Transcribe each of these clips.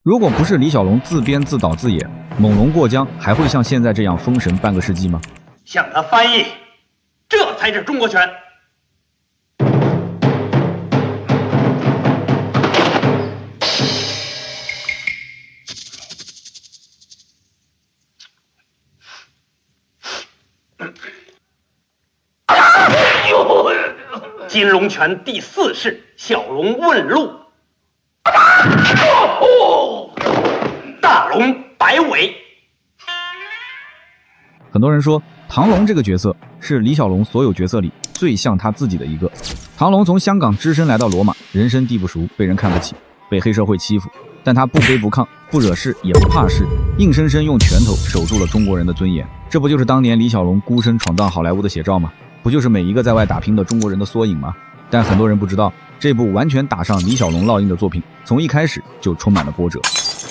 如果不是李小龙自编自导自演，猛龙过江还会像现在这样封神半个世纪吗？向他翻译，这才是中国拳。金龙拳第4式，小龙问路。大龙摆尾。很多人说唐龙这个角色是李小龙所有角色里最像他自己的一个。唐龙从香港只身来到罗马，人生地不熟，被人看不起，被黑社会欺负，但他不卑不亢，不惹事也不怕事，硬生生用拳头守住了中国人的尊严。这不就是当年李小龙孤身闯荡好莱坞的写照吗？不就是每一个在外打拼的中国人的缩影吗？但很多人不知道，这部完全打上李小龙烙印的作品，从一开始就充满了波折。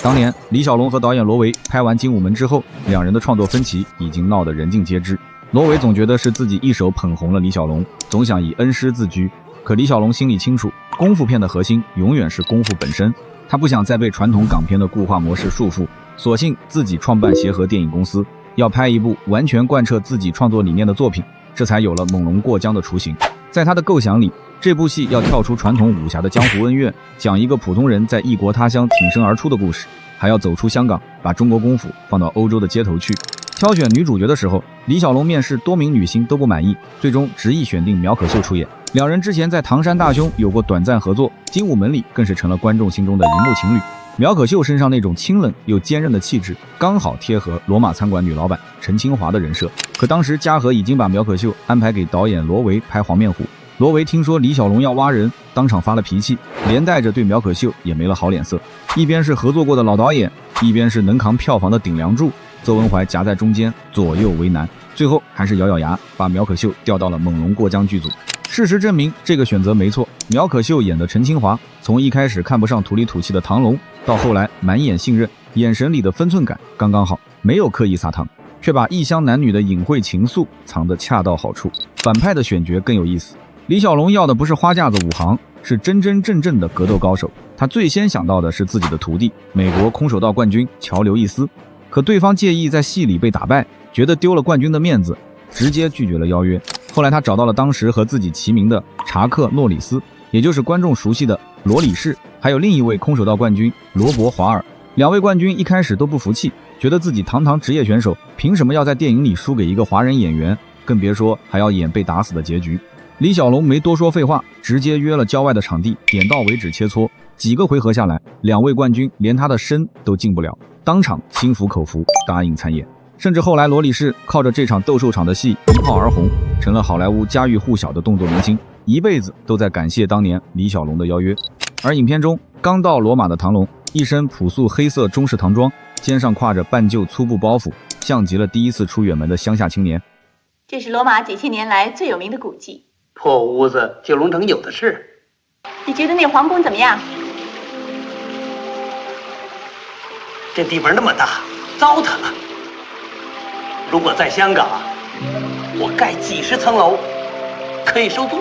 当年李小龙和导演罗维拍完《精武门》之后，两人的创作分歧已经闹得人尽皆知。罗维总觉得是自己一手捧红了李小龙，总想以恩师自居。可李小龙心里清楚，功夫片的核心永远是功夫本身，他不想再被传统港片的固化模式束缚，索性自己创办协和电影公司，要拍一部完全贯彻自己创作理念的作品，这才有了猛龙过江的雏形。在他的构想里，这部戏要跳出传统武侠的江湖恩怨，讲一个普通人在异国他乡挺身而出的故事，还要走出香港，把中国功夫放到欧洲的街头去。挑选女主角的时候，李小龙面试多名女星都不满意，最终执意选定苗可秀出演。两人之前在《唐山大兄》有过短暂合作，《精武门》里更是成了观众心中的荧幕情侣。苗可秀身上那种清冷又坚韧的气质，刚好贴合罗马餐馆女老板陈清华的人设。可当时嘉禾已经把苗可秀安排给导演罗维拍黄面虎，罗维听说李小龙要挖人，当场发了脾气，连带着对苗可秀也没了好脸色。一边是合作过的老导演，一边是能扛票房的顶梁柱，邹文怀夹在中间，左右为难，最后还是咬咬牙把苗可秀调到了猛龙过江剧组。事实证明这个选择没错，苗可秀演的陈清华从一开始看不上土里土气的唐龙，到后来满眼信任，眼神里的分寸感刚刚好，没有刻意撒糖，却把异乡男女的隐晦情愫藏得恰到好处。反派的选角更有意思，李小龙要的不是花架子武行，是真真正正的格斗高手。他最先想到的是自己的徒弟，美国空手道冠军乔刘易斯，可对方介意在戏里被打败，觉得丢了冠军的面子，直接拒绝了邀约。后来他找到了当时和自己齐名的查克·诺里斯，也就是观众熟悉的罗里士，还有另一位空手道冠军罗伯·华尔。两位冠军一开始都不服气，觉得自己堂堂职业选手凭什么要在电影里输给一个华人演员，更别说还要演被打死的结局。李小龙没多说废话，直接约了郊外的场地，点到为止切磋。几个回合下来，两位冠军连他的身都进不了，当场心服口服，答应参演。甚至后来罗里士靠着这场斗兽场的戏一炮而红，成了好莱坞家喻户晓的动作明星，一辈子都在感谢当年李小龙的邀约。而影片中刚到罗马的唐龙，一身朴素黑色中式唐装，肩上挎着半旧粗布包袱，像极了第一次出远门的乡下青年。这是罗马几千年来最有名的古迹，破屋子九龙城有的是。你觉得那皇宫怎么样？这地方那么大，糟蹋了。如果在香港，我盖几十层楼，可以收租。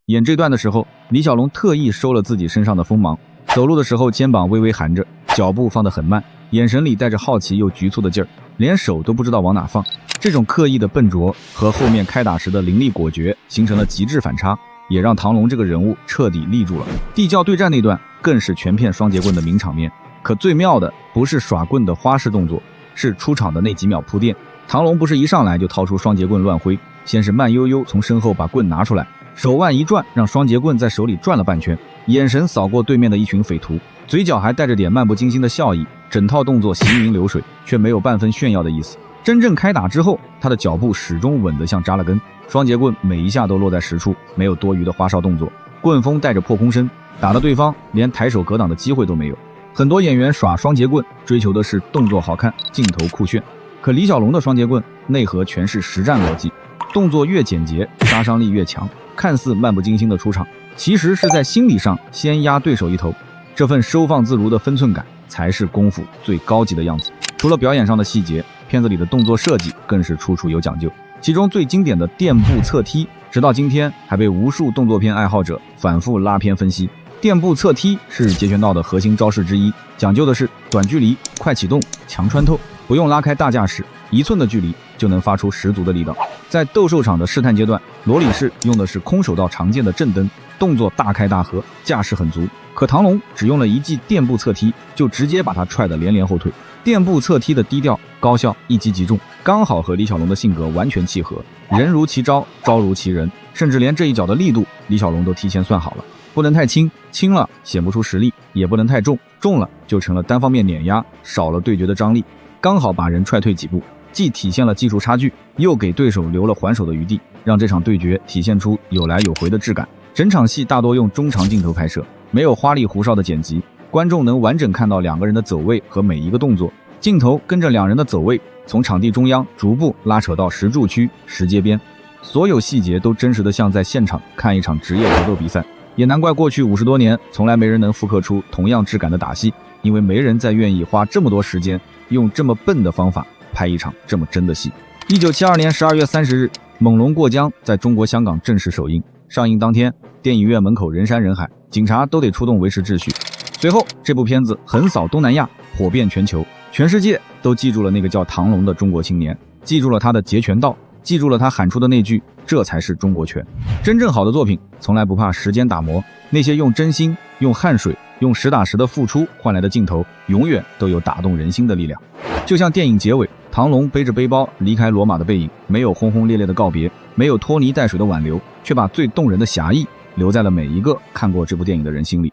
演这段的时候，李小龙特意收了自己身上的锋芒，走路的时候肩膀微微含着，脚步放得很慢，眼神里带着好奇又局促的劲儿，连手都不知道往哪放。这种刻意的笨拙和后面开打时的凌厉果决形成了极致反差，也让唐龙这个人物彻底立住了。地窖对战那段更是全片双截棍的名场面。可最妙的不是耍棍的花式动作，是出场的那几秒铺垫。唐龙不是一上来就掏出双截棍乱挥，先是慢悠悠从身后把棍拿出来，手腕一转，让双截棍在手里转了半圈，眼神扫过对面的一群匪徒，嘴角还带着点漫不经心的笑意，整套动作行云流水，却没有半分炫耀的意思。真正开打之后，他的脚步始终稳得像扎了根，双截棍每一下都落在实处，没有多余的花哨动作，棍锋带着破空声，打得对方连抬手格挡的机会都没有。很多演员耍双截棍追求的是动作好看，镜头酷炫，可李小龙的双截棍内核全是实战逻辑，动作越简洁，杀伤力越强，看似漫不经心的出场，其实是在心理上先压对手一头。这份收放自如的分寸感才是功夫最高级的样子。除了表演上的细节，片子里的动作设计更是处处有讲究，其中最经典的垫步侧踢，直到今天还被无数动作片爱好者反复拉片分析。垫步侧踢是截拳道的核心招式之一，讲究的是短距离、快启动、强穿透，不用拉开大架势，1寸的距离就能发出十足的力道。在斗兽场的试探阶段，罗里士用的是空手道常见的震蹬，动作大开大合，架势很足。可唐龙只用了一记垫步侧踢，就直接把他踹得连连后退。垫步侧踢的低调高效，一击即中，刚好和李小龙的性格完全契合。人如其招，招如其人，甚至连这一脚的力度，李小龙都提前算好了，不能太轻，轻了显不出实力；也不能太重，重了就成了单方面碾压，少了对决的张力，刚好把人踹退几步，既体现了技术差距，又给对手留了还手的余地，让这场对决体现出有来有回的质感。整场戏大多用中长镜头拍摄，没有花里胡哨的剪辑，观众能完整看到两个人的走位和每一个动作，镜头跟着两人的走位，从场地中央逐步拉扯到石柱区、石阶边，所有细节都真实的像在现场看一场职业格斗比赛。也难怪过去50多年从来没人能复刻出同样质感的打戏，因为没人再愿意花这么多时间用这么笨的方法拍一场这么真的戏。1972年12月30日，猛龙过江在中国香港正式首映。上映当天，电影院门口人山人海，警察都得出动维持秩序。随后这部片子横扫东南亚，火遍全球，全世界都记住了那个叫唐龙的中国青年，记住了他的截拳道，记住了他喊出的那句这才是中国拳。真正好的作品从来不怕时间打磨，那些用真心、用汗水、用实打实的付出换来的镜头，永远都有打动人心的力量。就像电影结尾，唐龙背着背包离开罗马的背影，没有轰轰烈烈的告别，没有拖泥带水的挽留，却把最动人的侠义留在了每一个看过这部电影的人心里。